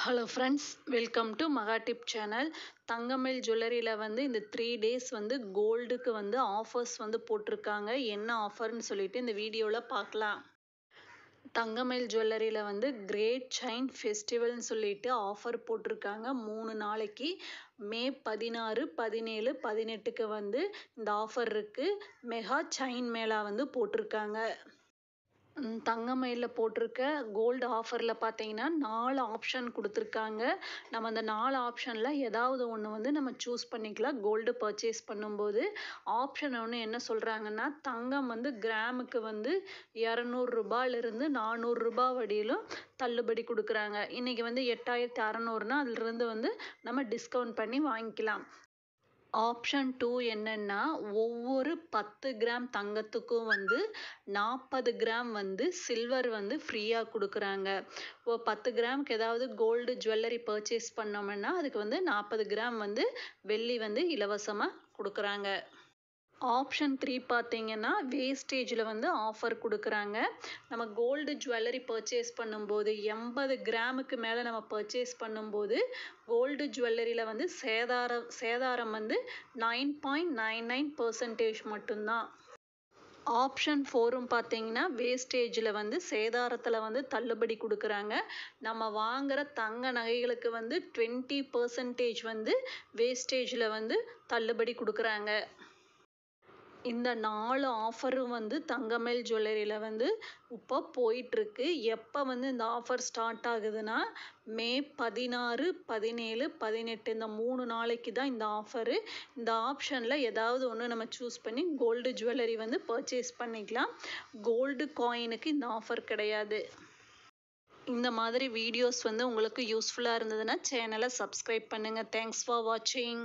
Hello friends, welcome to மகா tip channel. தங்கமயில் ஜுவல்லரியில் இந்த 3 days கோல்டுக்கு offers போட்டிருக்காங்க. என்ன ஆஃபர்னு சொல்லிட்டு இந்த வீடியோவில் பார்க்கலாம். தங்கமயில் ஜுவல்லரியில் கிரேட் செயின் ஃபெஸ்டிவல்னு சொல்லிட்டு ஆஃபர் போட்டிருக்காங்க. 3 நாளைக்கு மே 16, 17, 18க்கு இந்த ஆஃபர் இருக்குது. மெகா செயின் மேளா போட்டிருக்காங்க. தங்கமயிலில் போட்டிருக்க கோல்டு ஆஃபரில் பார்த்தீங்கன்னா 4 ஆப்ஷன் கொடுத்துருக்காங்க. நம்ம அந்த 4 ஆப்ஷனில் ஏதாவது ஒன்று நம்ம சூஸ் பண்ணிக்கலாம். கோல்டு பர்ச்சேஸ் பண்ணும்போது ஆப்ஷன் ஒன்று என்ன சொல்கிறாங்கன்னா, தங்கம் கிராமுக்கு 200 ரூபாயிலிருந்து 400 ரூபா வரையிலும் தள்ளுபடி கொடுக்குறாங்க. இன்றைக்கி 8600னா அதிலிருந்து நம்ம டிஸ்கவுண்ட் பண்ணி வாங்கிக்கலாம். ஆப்ஷன் 2 என்னென்னா, ஒவ்வொரு 10 கிராம் தங்கத்துக்கும் 40 கிராம் சில்வர் ஃப்ரீயாக கொடுக்குறாங்க. 10 கிராமுக்கு ஏதாவது கோல்டு ஜுவல்லரி பர்ச்சேஸ் பண்ணோம்னா அதுக்கு 40 கிராம் வெள்ளி இலவசமாக கொடுக்குறாங்க. ஆப்ஷன் 3 பார்த்தீங்கன்னா, வேஸ்டேஜில் ஆஃபர் கொடுக்குறாங்க. நம்ம கோல்டு ஜுவல்லரி பர்ச்சேஸ் பண்ணும்போது 80 கிராமுக்கு மேலே நம்ம பர்ச்சேஸ் பண்ணும்போது கோல்டு ஜுவல்லரியில் சேதாரம் 9.99% மட்டும்தான். ஆப்ஷன் 4ம் பார்த்தீங்கன்னா, வேஸ்டேஜில் சேதாரத்தில் தள்ளுபடி கொடுக்குறாங்க. நம்ம வாங்குகிற தங்க நகைகளுக்கு 20% வேஸ்டேஜில் தள்ளுபடி கொடுக்குறாங்க. இந்த 4 ஆஃபரும் தங்கமயில் ஜுவல்லரியில் இப்போ போயிட்டுருக்கு. எப்போ இந்த ஆஃபர் ஸ்டார்ட் ஆகுதுன்னா, மே 16, 17, 18 இந்த 3 நாளைக்கு தான் இந்த ஆஃபரு. இந்த ஆப்ஷனில் ஏதாவது ஒன்று நம்ம சூஸ் பண்ணி கோல்டு ஜுவல்லரி பர்ச்சேஸ் பண்ணிக்கலாம். கோல்டு காயினுக்கு இந்த ஆஃபர் கிடையாது. இந்த மாதிரி வீடியோஸ் உங்களுக்கு யூஸ்ஃபுல்லாக இருந்ததுன்னா சேனலை சப்ஸ்கிரைப் பண்ணுங்கள். தேங்க்ஸ் ஃபார் வாட்சிங்.